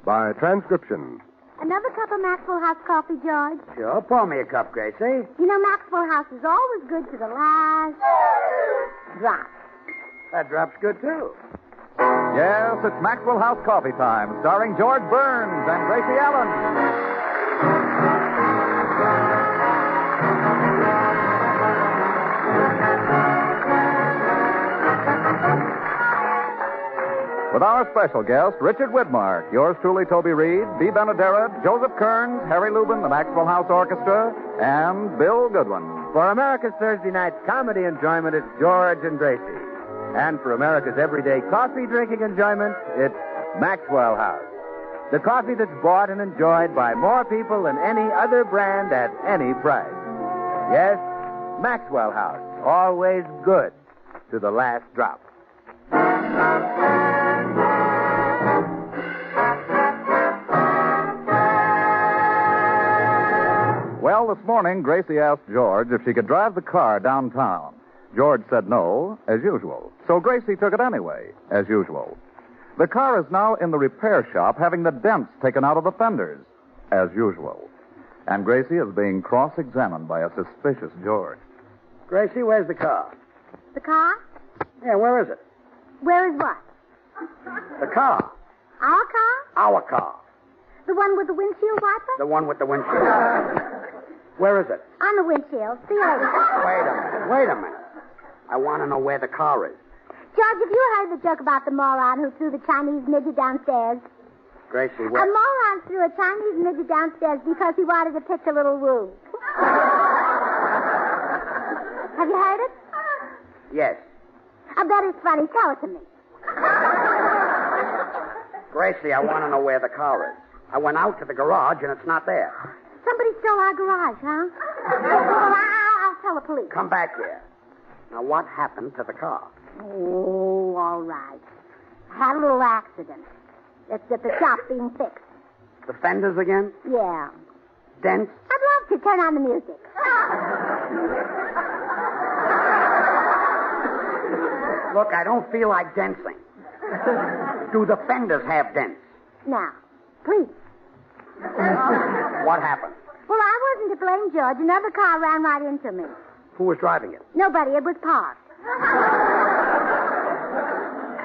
by transcription. Another cup of Maxwell House coffee, George? Sure, pour me a cup, Gracie. You know, Maxwell House is always good to the last drop. That drop's good, too. Yes, it's Maxwell House Coffee Time, starring George Burns and Gracie Allen. With our special guest, Richard Widmark, yours truly, Toby Reed, Bea Benaderet, Joseph Kearns, Harry Lubin, the Maxwell House Orchestra, and Bill Goodwin. For America's Thursday night comedy enjoyment, it's George and Gracie. And for America's everyday coffee drinking enjoyment, it's Maxwell House. The coffee that's bought and enjoyed by more people than any other brand at any price. Yes, Maxwell House, always good to the last drop. Well, this morning, Gracie asked George if she could drive the car downtown. George said no, as usual. So Gracie took it anyway, as usual. The car is now in the repair shop having the dents taken out of the fenders, as usual. And Gracie is being cross-examined by a suspicious George. Gracie, where's the car? The car? Yeah, where is it? Where is what? The car. Our car? Our car. The one with the windshield wiper? The one with the windshield. Where is it? On the windshield. See you later. Wait a minute. I want to know where the car is. George, have you heard the joke about the moron who threw the Chinese midget downstairs? Gracie, A where... moron threw a Chinese midget downstairs because he wanted to pitch a little woo. Have you heard it? Yes. I bet it's funny. Tell it to me. Gracie, I want to know where the car is. I went out to the garage and it's not there. Somebody stole our garage, huh? Well, I'll tell the police. Come back here. Now, what happened to the car? Oh, all right. I had a little accident. It's at the shop being fixed. The fenders again? Yeah. Dents? I'd love to turn on the music. Look, I don't feel like dancing. Do the fenders have dents? Now, please. What happened? Well, I wasn't to blame, George. Another car ran right into me. Who was driving it? Nobody. It was parked.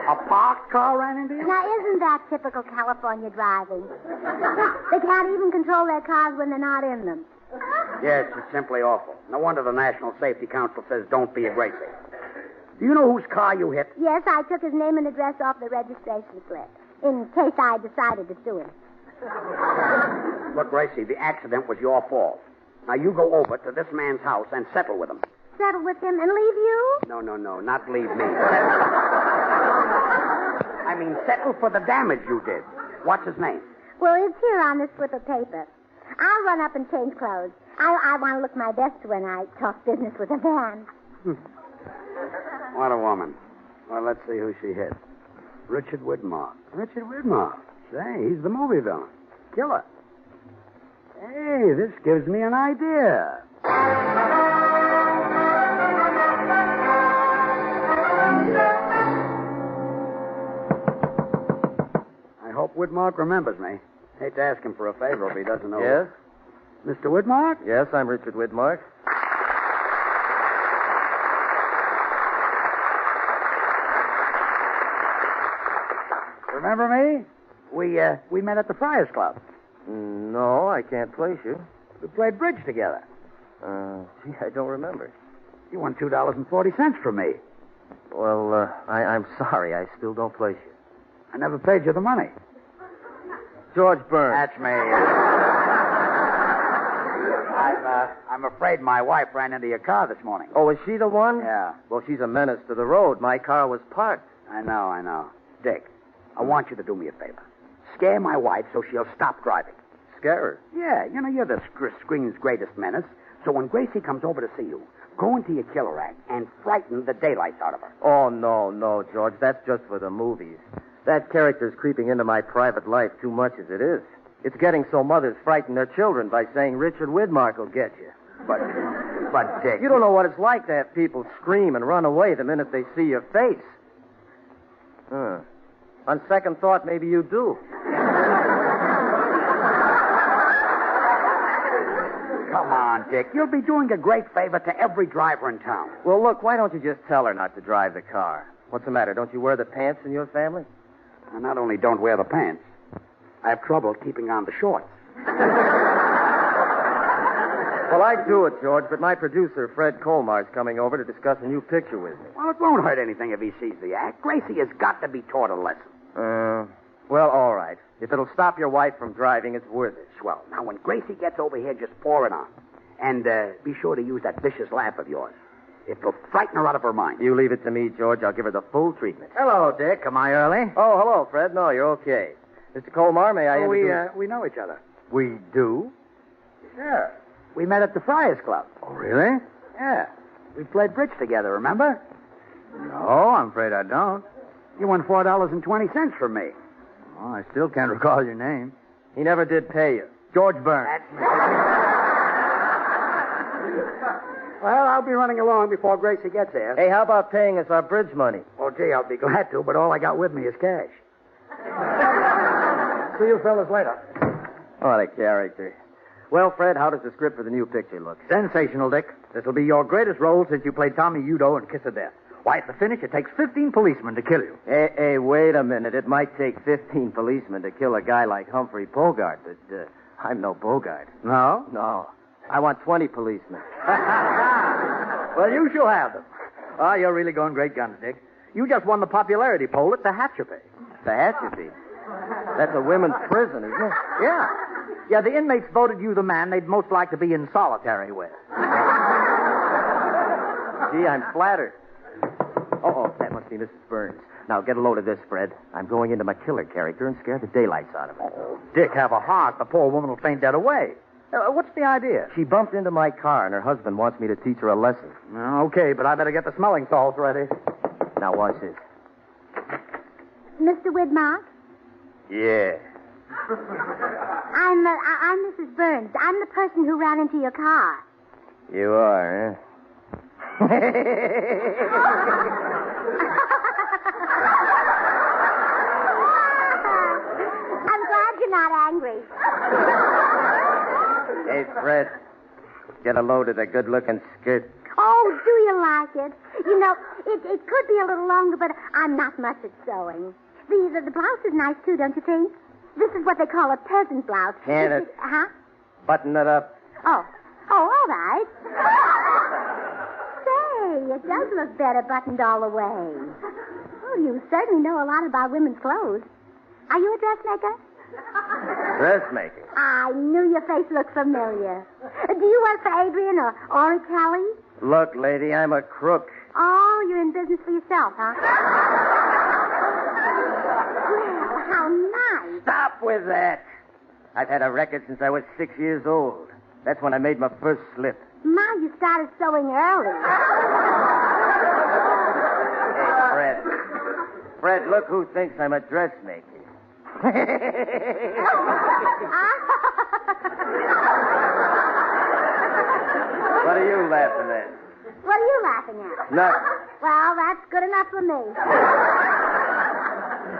A parked car ran into you? Now, isn't that typical California driving? They can't even control their cars when they're not in them. Yes, it's simply awful. No wonder the National Safety Council says don't be a Gracie. Do you know whose car you hit? Yes, I took his name and address off the registration slip, in case I decided to sue him. Look, Gracie, the accident was your fault. Now, you go over to this man's house and settle with him. Settle with him and leave you? No, not leave me. I mean, settle for the damage you did. What's his name? Well, it's here on this slip of paper. I'll run up and change clothes. I want to look my best when I talk business with a man. What a woman. Well, let's see who she hit. Richard Widmark. Richard Widmark. Say, he's the movie villain. Killer. Hey, this gives me an idea. I hope Widmark remembers me. Hate to ask him for a favor if he doesn't know. Yes? Mr. Widmark? Yes, I'm Richard Widmark. Remember me? We met at the Friars Club. No, I can't place you. We played bridge together. Gee, I don't remember. You won $2.40 from me. Well, I'm sorry. I still don't place you. I never paid you the money. George Burns. That's me. I'm afraid my wife ran into your car this morning. Oh, is she the one? Yeah. Well, she's a menace to the road. My car was parked. I know. Dick, I want you to do me a favor. Scare my wife so she'll stop driving. Scare her? Yeah, you know, you're the screen's greatest menace. So when Gracie comes over to see you, go into your killer act and frighten the daylights out of her. Oh, no, George. That's just for the movies. That character's creeping into my private life too much as it is. It's getting so mothers frighten their children by saying Richard Widmark will get you. But Dick... You don't know what it's like to have people scream and run away the minute they see your face. On second thought, maybe you do. come on, Dick. You'll be doing a great favor to every driver in town. Well, look, why don't you just tell her not to drive the car? What's the matter? Don't you wear the pants in your family? I not only don't wear the pants, I have trouble keeping on the shorts. Well, I'd do it, George, but my producer, Fred Colmar's coming over to discuss a new picture with me. Well, it won't hurt anything if he sees the act. Gracie has got to be taught a lesson. Well, all right. If it'll stop your wife from driving, it's worth it. Swell. Now, when Gracie gets over here, just pour it on. And be sure to use that vicious laugh of yours. It'll frighten her out of her mind. You leave it to me, George. I'll give her the full treatment. Hello, Dick. Am I early? Oh, hello, Fred. No, you're okay. Mr. Colmar, may I introduce... we know each other. We do? Yeah. We met at the Friars Club. Oh, really? Yeah. We played bridge together, remember? No, I'm afraid I don't. You won $4.20 from me. Oh, I still can't recall your name. He never did pay you. George Burns. Well, I'll be running along before Gracie gets there. Hey, how about paying us our bridge money? Oh, gee, I'll be glad to, but all I got with me is cash. See you fellas later. What a character. Well, Fred, how does the script for the new picture look? Sensational, Dick. This'll be your greatest role since you played Tommy Udo in Kiss of Death. Why, at the finish, it takes 15 policemen to kill you. Hey, wait a minute. It might take 15 policemen to kill a guy like Humphrey Bogart, but I'm no Bogart. No? No. I want 20 policemen. Well, you shall have them. Oh, you're really going great guns, Dick. You just won the popularity poll at the Hatchapay. The Hatchapay? That's a women's prison, isn't it? Yeah. Yeah, the inmates voted you the man they'd most like to be in solitary with. Gee, I'm flattered. Oh, that must be Mrs. Burns. Now, get a load of this, Fred. I'm going into my killer character and scare the daylights out of her. Oh, Dick, have a heart. The poor woman will faint dead away. What's the idea? She bumped into my car, and her husband wants me to teach her a lesson. Okay, but I better get the smelling salts ready. Now, watch this. Mr. Widmark? Yeah. I'm Mrs. Burns. I'm the person who ran into your car. You are, huh? I'm glad you're not angry. Hey, Fred, get a load of the good-looking skirt. Oh, do you like it? You know, it could be a little longer, but I'm not much at sewing. The blouse is nice, too, don't you think? This is what they call a peasant blouse. Can it? Huh? Button it up. Oh, all right. Say, it does look better buttoned all the way. Oh, you certainly know a lot about women's clothes. Are you a dressmaker? Dressmaker? I knew your face looked familiar. Do you work for Adrian or Ori Kelly? Look, lady, I'm a crook. Oh, you're in business for yourself, huh? Well, how nice. Stop with that. I've had a record since I was 6 years old. That's when I made my first slip. Ma, you started sewing early. Hey, Fred. Fred, look who thinks I'm a dressmaker. What are you laughing at? What are you laughing at? Nothing. Well, that's good enough for me.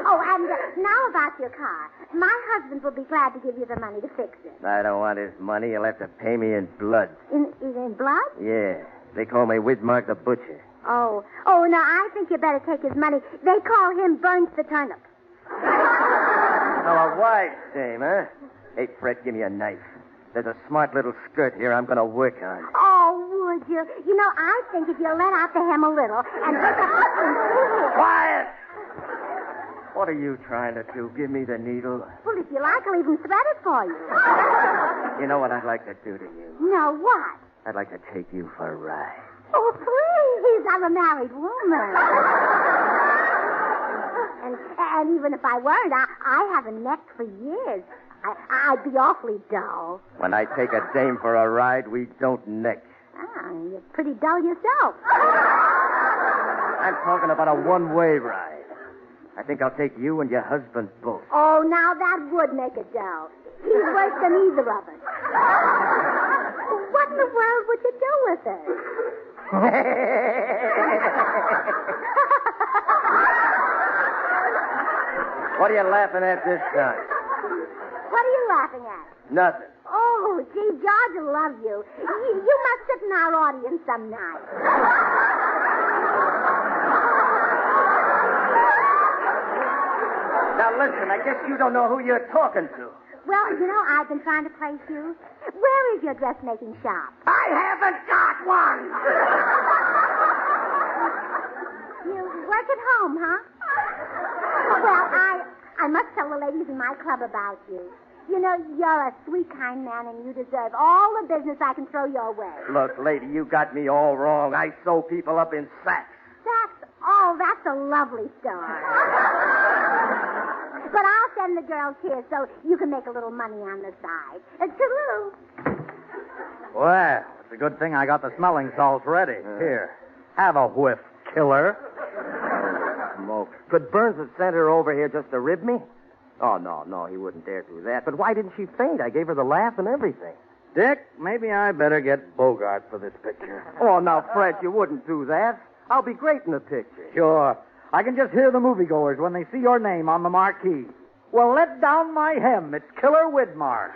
Oh, and now about your car. My husband will be glad to give you the money to fix it. I don't want his money. He'll have to pay me in blood. In blood? Yeah. They call me Widmark the Butcher. Oh, no, I think you better take his money. They call him Burns the Turnip. Now, a wife's name, huh? Hey, Fred, give me a knife. There's a smart little skirt here I'm going to work on. Oh, would you? You know, I think if you let out the hem a little and put the husband... Quiet! What are you trying to do? Give me the needle? Well, if you like, I'll even thread it for you. You know what I'd like to do to you? No, what? I'd like to take you for a ride. Oh, please, I'm a married woman. And even if I weren't, I haven't necked for years. I'd be awfully dull. When I take a dame for a ride, we don't neck. Ah, you're pretty dull yourself. I'm talking about a one-way ride. I think I'll take you and your husband both. Oh, now that would make it dull. He's worse than either of us. What in the world would you do with it? What are you laughing at this time? What are you laughing at? Nothing. Oh, gee, George will love you. You must sit in our audience some night. Now, listen, I guess you don't know who you're talking to. Well, I've been trying to place you. Where is your dressmaking shop? I haven't got one. You work at home, huh? Well, I must tell the ladies in my club about you. You're a sweet, kind man, and you deserve all the business I can throw your way. Look, lady, you got me all wrong. I sew people up in sacks. That's a lovely story. But I'll send the girls here so you can make a little money on the side. Toodaloo. Well, it's a good thing I got the smelling salts ready. Here, have a whiff, killer. Smoke. Could Burns have sent her over here just to rib me? Oh, no, he wouldn't dare do that. But why didn't she faint? I gave her the laugh and everything. Dick, maybe I better get Bogart for this picture. Oh, now, Fred, you wouldn't do that. I'll be great in the picture. Sure. I can just hear the moviegoers when they see your name on the marquee. Well, let down my hem. It's Killer Widmark.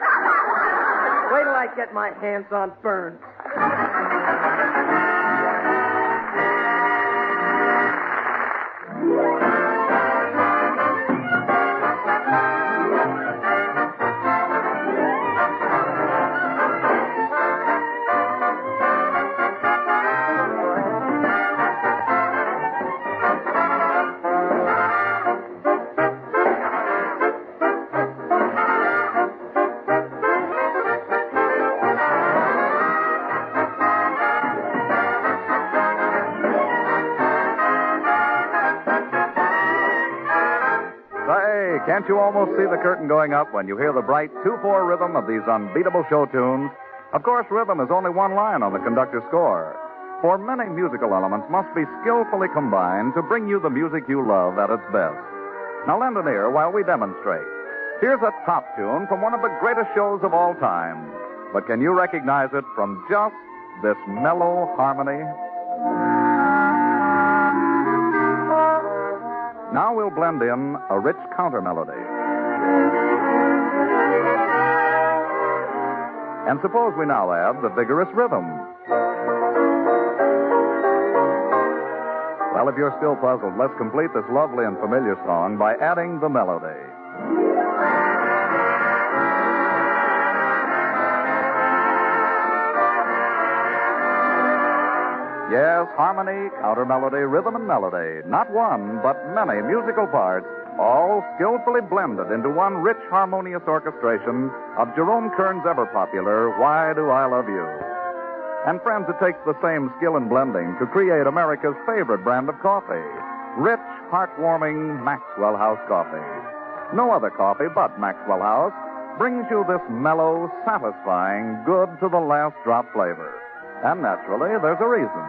Wait till I get my hands on Burns. Can't you almost see the curtain going up when you hear the bright 2/4 rhythm of these unbeatable show tunes? Of course, rhythm is only one line on the conductor's score. For many musical elements must be skillfully combined to bring you the music you love at its best. Now lend an ear while we demonstrate. Here's a top tune from one of the greatest shows of all time. But can you recognize it from just this mellow harmony? Now we'll blend in a rich counter melody. And suppose we now add the vigorous rhythm. Well, if you're still puzzled, let's complete this lovely and familiar song by adding the melody. Yes, harmony, counter melody, rhythm, and melody. Not one, but many musical parts, all skillfully blended into one rich, harmonious orchestration of Jerome Kern's ever-popular Why Do I Love You? And friends, it takes the same skill in blending to create America's favorite brand of coffee, rich, heartwarming Maxwell House coffee. No other coffee but Maxwell House brings you this mellow, satisfying, good-to-the-last-drop flavor. And naturally, there's a reason.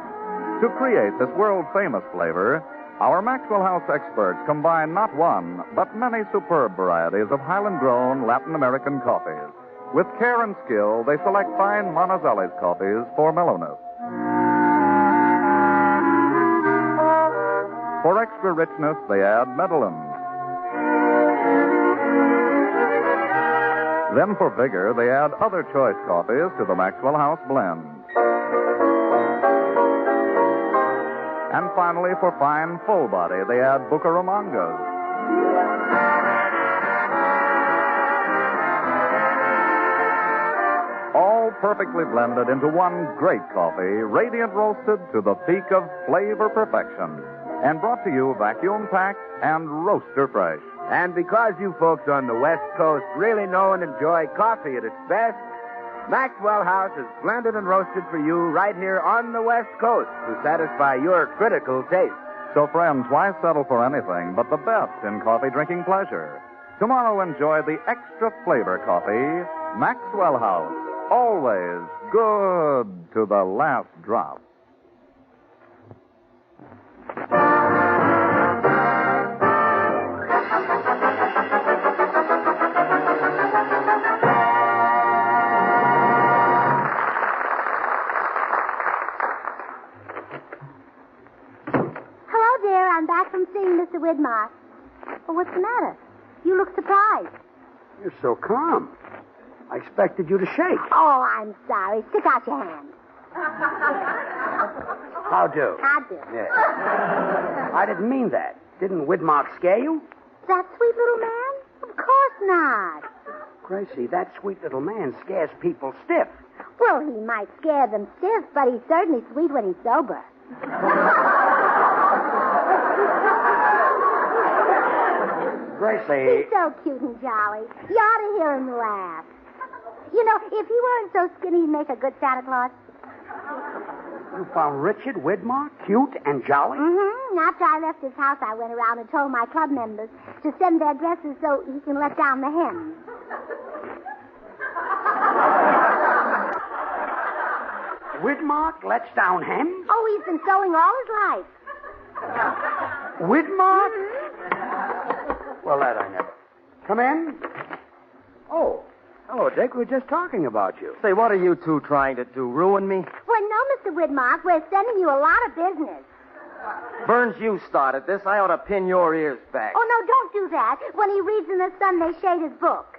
To create this world-famous flavor, our Maxwell House experts combine not one, but many superb varieties of Highland-grown Latin American coffees. With care and skill, they select fine Monticelli's coffees for mellowness. For extra richness, they add Medellins. Then for vigor, they add other choice coffees to the Maxwell House blend. And finally, for fine, full body, they add Bucaramangas. All perfectly blended into one great coffee, radiant roasted to the peak of flavor perfection. And brought to you vacuum-packed and roaster fresh. And because you folks on the West Coast really know and enjoy coffee at its best, Maxwell House is blended and roasted for you right here on the West Coast to satisfy your critical taste. So, friends, why settle for anything but the best in coffee drinking pleasure? Tomorrow, enjoy the extra flavor coffee, Maxwell House. Always good to the last drop. Mr. Widmark. Well, what's the matter? You look surprised. You're so calm. I expected you to shake. Oh, I'm sorry. Stick out your hand. How do? I do. Yeah. I didn't mean that. Didn't Widmark scare you? That sweet little man? Of course not. Gracie, that sweet little man scares people stiff. Well, he might scare them stiff, but he's certainly sweet when he's sober. Gracie. He's so cute and jolly. You ought to hear him laugh. You know, if he weren't so skinny, he'd make a good Santa Claus. You found Richard Widmark cute and jolly? Mm-hmm. After I left his house, I went around and told my club members to send their dresses so he can let down the hem. Widmark lets down hems? Oh, he's been sewing all his life. Widmark? Well, that I never. Come in. Oh, hello, Dick. We were just talking about you. Say, what are you two trying to do? Ruin me? Well, no, Mr. Widmark. We're sending you a lot of business. Burns, you started this. I ought to pin your ears back. Oh, no, don't do that. When he reads in the sun, they shade his book.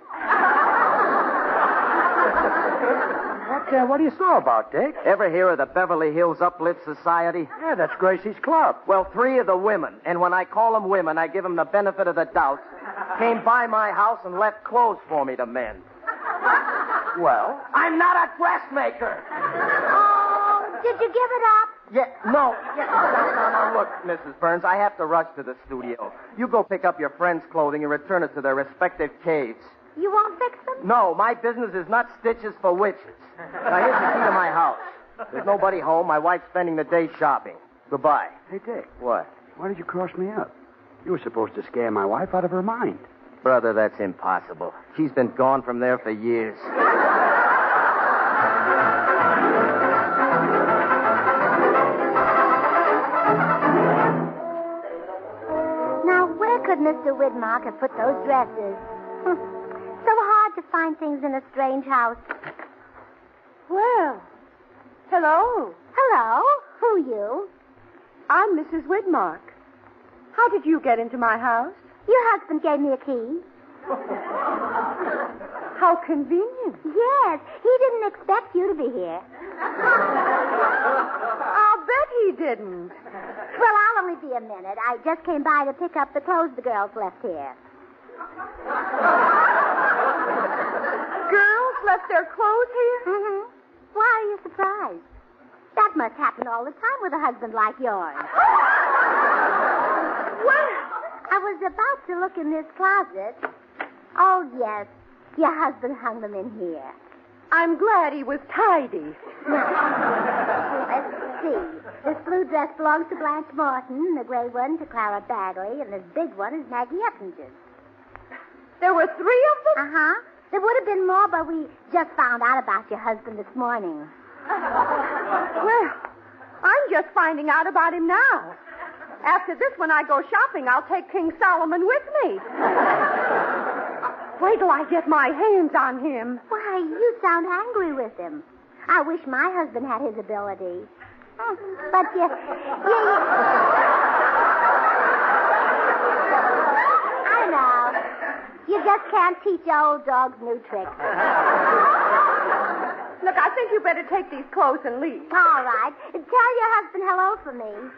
What do you saw about, Dick? Ever hear of the Beverly Hills Uplift Society? Yeah, that's Gracie's club. Well, 3 of the women, and when I call them women, I give them the benefit of the doubt, came by my house and left clothes for me to mend. Well? I'm not a dressmaker. Oh, did you give it up? Yeah, no. No, look, Mrs. Burns, I have to rush to the studio. You go pick up your friends' clothing and return it to their respective caves. You won't fix them? No, my business is not stitches for witches. Now, here's the key to my house. There's nobody home. My wife's spending the day shopping. Goodbye. Hey, Dick. What? Why did you cross me up? You were supposed to scare my wife out of her mind. Brother, that's impossible. She's been gone from there for years. Now, where could Mr. Widmark have put those dresses? So hard to find things in a strange house. Well, hello. Hello? Who you? I'm Mrs. Widmark. How did you get into my house? Your husband gave me a key. How convenient. Yes, he didn't expect you to be here. I'll bet he didn't. Well, I'll only be a minute. I just came by to pick up the clothes the girls left here. Girls left their clothes here? Mm-hmm. Why are you surprised? That must happen all the time with a husband like yours. Well, I was about to look in this closet. Oh, yes. Your husband hung them in here. I'm glad he was tidy. Let's see. This blue dress belongs to Blanche Morton, the gray one to Clara Bagley, and this big one is Maggie Eppinger. There were 3 of them? Uh-huh. There would have been more, but we just found out about your husband this morning. Well, I'm just finding out about him now. After this, when I go shopping, I'll take King Solomon with me. Wait till I get my hands on him. Why, you sound angry with him. I wish my husband had his ability. But you... I know. You just can't teach old dogs new tricks. Look, I think you better take these clothes and leave. All right. Tell your husband hello for me.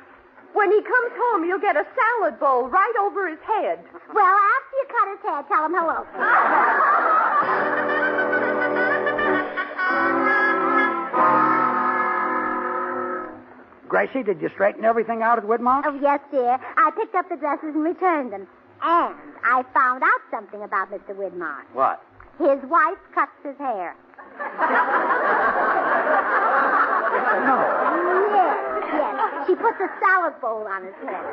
When he comes home, you'll get a salad bowl right over his head. Well, after you cut his hair, tell him hello for me. Gracie, did you straighten everything out at Widmark? Oh, yes, dear. I picked up the dresses and returned them. And I found out something about Mr. Widmark. What? His wife cuts his hair. No. Yes. She puts a salad bowl on his head.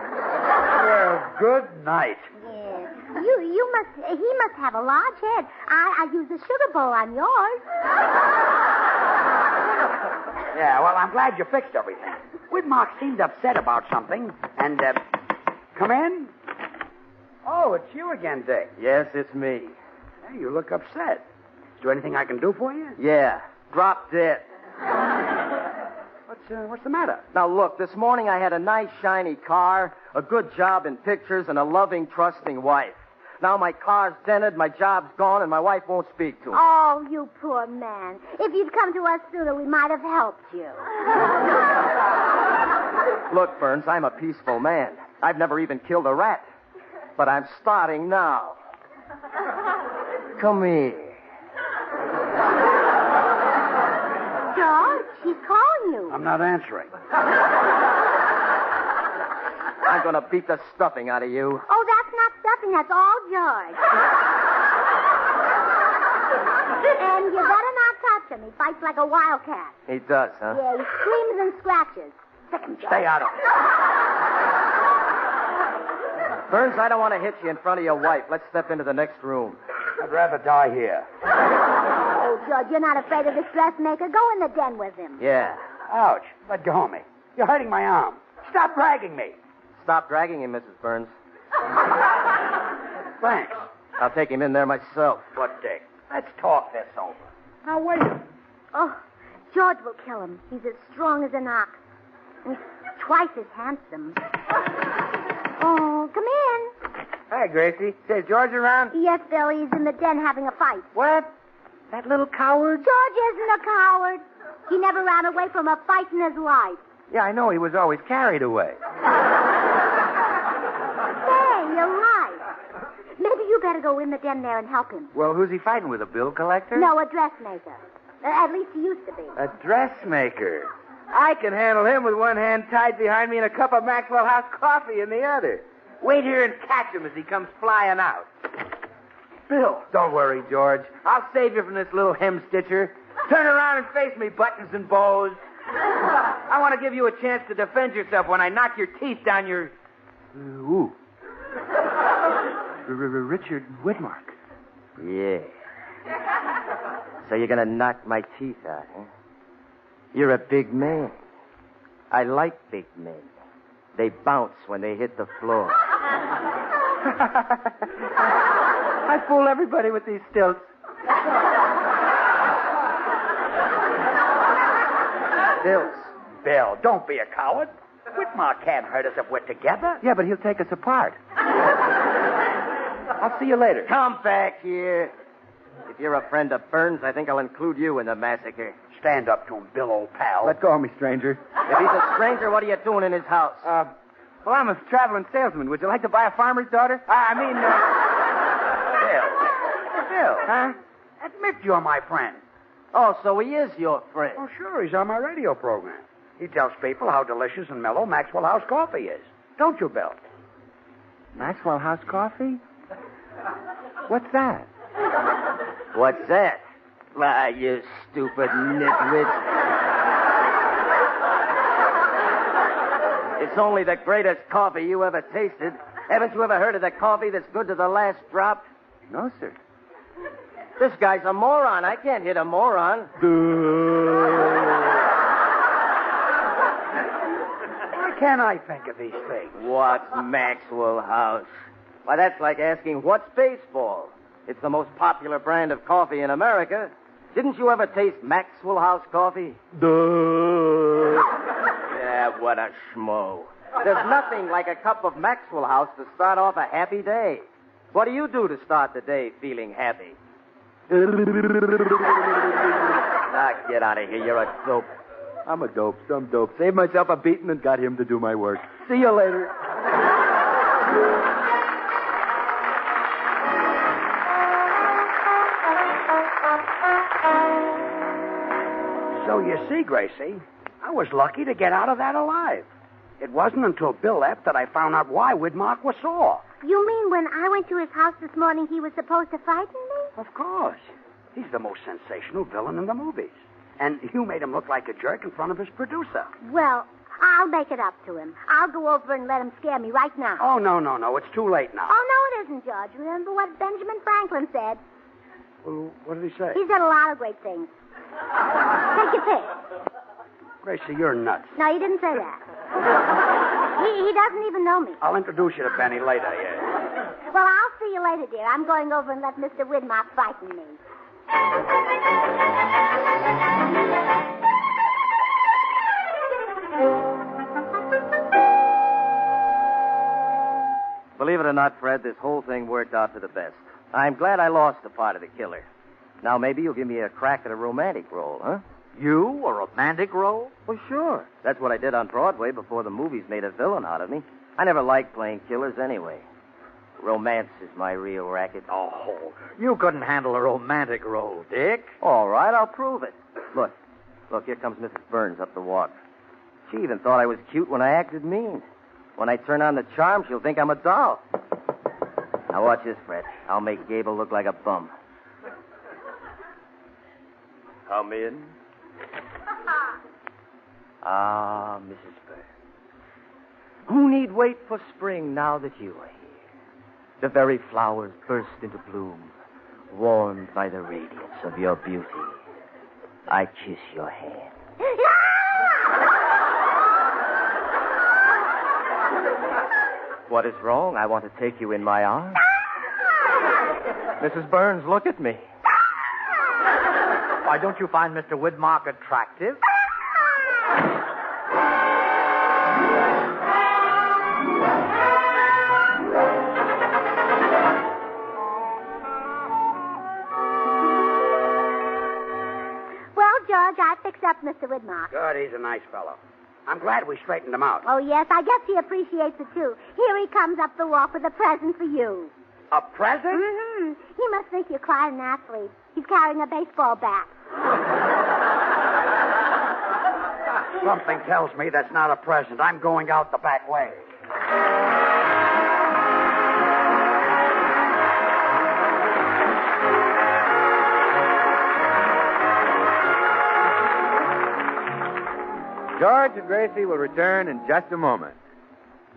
Well, good night. Yes. He must have a large head. I used a sugar bowl on yours. Yeah, well, I'm glad you fixed everything. Widmark seemed upset about something, and, come in? Oh, it's you again, Dick. Yes, it's me. Hey, you look upset. Is there anything I can do for you? Yeah, drop dead. What's the matter? Now, look, this morning I had a nice, shiny car, a good job in pictures, and a loving, trusting wife. Now my car's dented, my job's gone, and my wife won't speak to me. Oh, you poor man. If you'd come to us sooner, we might have helped you. Look, Burns, I'm a peaceful man. I've never even killed a rat. But I'm starting now. Come here. George, he's calling you. I'm not answering. I'm going to beat the stuffing out of you. Oh, that's not stuffing. That's all George. And you better not touch him. He fights like a wildcat. He does, huh? Yeah, he screams and scratches. Sick him, George. Stay out of it. Burns, I don't want to hit you in front of your wife. Let's step into the next room. I'd rather die here. Oh, George, you're not afraid of this dressmaker. Go in the den with him. Yeah. Ouch. Let go of me. You're hurting my arm. Stop dragging me. Stop dragging him, Mrs. Burns. Thanks. I'll take him in there myself. But, Dick, let's talk this over. Now, wait. Oh, George will kill him. He's as strong as an ox. And he's twice as handsome. Oh, come in. Hi, Gracie. Say, is George around? Yes, Bill, he's in the den having a fight. What? That little coward? George isn't a coward. He never ran away from a fight in his life. Yeah, I know. He was always carried away. Say, you're right. Maybe you better go in the den there and help him. Well, who's he fighting with, a bill collector? No, a dressmaker. At least he used to be. A dressmaker. I can handle him with one hand tied behind me and a cup of Maxwell House coffee in the other. Wait here and catch him as he comes flying out. Bill, don't worry, George. I'll save you from this little hem stitcher. Turn around and face me, buttons and bows. I want to give you a chance to defend yourself when I knock your teeth down your... Ooh. Richard Widmark. Yeah. So you're going to knock my teeth out, huh? You're a big man. I like big men. They bounce when they hit the floor. I fool everybody with these stilts. Stilts. Bill, don't be a coward. Whitmore can't hurt us if we're together. Yeah, but he'll take us apart. I'll see you later. Come back here. If you're a friend of Burns, I think I'll include you in the massacre. Stand up to him, Bill, old pal. Let go of me, stranger. If he's a stranger, what are you doing in his house? Well, I'm a traveling salesman. Would you like to buy a farmer's daughter? Bill. Huh? Admit you're my friend. Oh, so he is your friend. Oh, sure, he's on my radio program. He tells people how delicious and mellow Maxwell House coffee is. Don't you, Bill? Maxwell House coffee? What's that? What's that? Why, you stupid nitwit. It's only the greatest coffee you ever tasted. Haven't you ever heard of the coffee that's good to the last drop? No, sir. This guy's a moron. I can't hit a moron. Why can't I think of these things? What's Maxwell House? Why, that's like asking, what's baseball? It's the most popular brand of coffee in America. Didn't you ever taste Maxwell House coffee? Yeah, what a schmo. There's nothing like a cup of Maxwell House to start off a happy day. What do you do to start the day feeling happy? Ah, get out of here. You're a dope. I'm a dope. Some dope. Saved myself a beating and got him to do my work. See you later. So you see, Gracie, I was lucky to get out of that alive. It wasn't until Bill left that I found out why Widmark was sore. You mean when I went to his house this morning, he was supposed to frighten me? Of course. He's the most sensational villain in the movies. And you made him look like a jerk in front of his producer. Well, I'll make it up to him. I'll go over and let him scare me right now. Oh, no. It's too late now. Oh, no, it isn't, George. Remember what Benjamin Franklin said? Well, what did he say? He said a lot of great things. Take your pick. Gracie, you're nuts. No, he didn't say that. He doesn't even know me. I'll introduce you to Benny later, yeah. Well, I'll see you later, dear. I'm going over and let Mr. Widmark frighten me. Believe it or not, Fred, this whole thing worked out for the best. I'm glad I lost the part of the killer. Now maybe you'll give me a crack at a romantic role, huh? You, a romantic role? Well, sure. That's what I did on Broadway before the movies made a villain out of me. I never liked playing killers anyway. Romance is my real racket. Oh, you couldn't handle a romantic role, Dick. All right, I'll prove it. Look, here comes Mrs. Burns up the walk. She even thought I was cute when I acted mean. When I turn on the charm, she'll think I'm a doll. Now watch this, Fred. I'll make Gable look like a bum. Come in. Ah, Mrs. Burns. Who need wait for spring now that you are here? The very flowers burst into bloom, warmed by the radiance of your beauty. I kiss your hand. What is wrong? I want to take you in my arms. Mrs. Burns, look at me. Why, don't you find Mr. Widmark attractive? I fixed up Mr. Widmark. Good, he's a nice fellow. I'm glad we straightened him out. Oh, yes, I guess he appreciates it, too. Here he comes up the walk with a present for you. A present? Mm-hmm. He must think you're quite an athlete. He's carrying a baseball bat. Something tells me that's not a present. I'm going out the back way. George and Gracie will return in just a moment.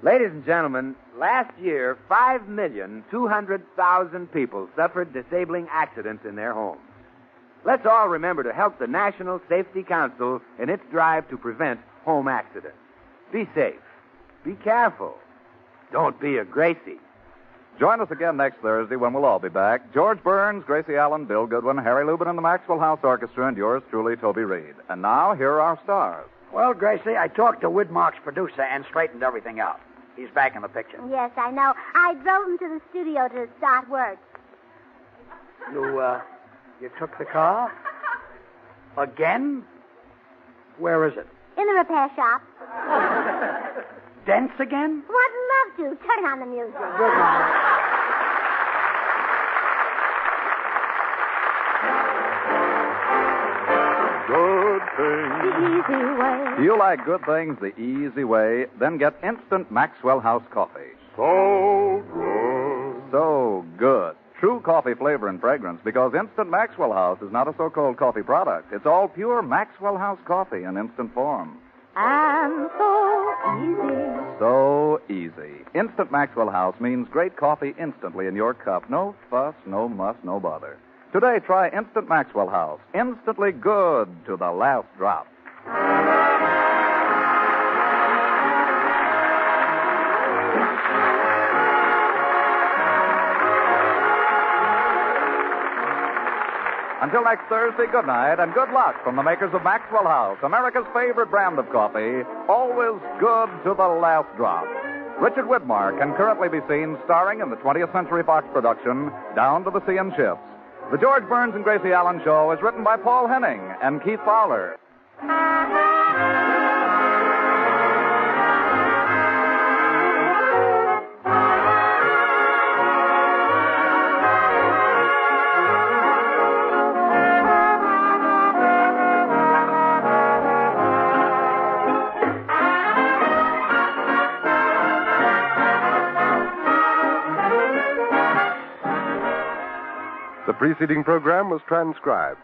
Ladies and gentlemen, last year, 5,200,000 people suffered disabling accidents in their homes. Let's all remember to help the National Safety Council in its drive to prevent home accidents. Be safe. Be careful. Don't be a Gracie. Join us again next Thursday when we'll all be back. George Burns, Gracie Allen, Bill Goodwin, Harry Lubin, and the Maxwell House Orchestra, and yours truly, Toby Reed. And now, here are our stars. Well, Gracie, I talked to Widmark's producer and straightened everything out. He's back in the picture. Yes, I know. I drove him to the studio to start work. You took the car? Again? Where is it? In the repair shop. Dents again? What love to. Turn on the music. Good morning. Good things. The easy way. Do you like good things the easy way? Then get instant Maxwell House coffee. So good. So good. True coffee flavor and fragrance, because Instant Maxwell House is not a so-called coffee product. It's all pure Maxwell House coffee in instant form. And so easy. So easy. Instant Maxwell House means great coffee instantly in your cup. No fuss, no muss, no bother. Today, try Instant Maxwell House. Instantly good to the last drop. Until next Thursday, good night and good luck from the makers of Maxwell House, America's favorite brand of coffee, always good to the last drop. Richard Widmark can currently be seen starring in the 20th Century Fox production, Down to the Sea and Ships. The George Burns and Gracie Allen Show is written by Paul Henning and Keith Fowler. The preceding program was transcribed.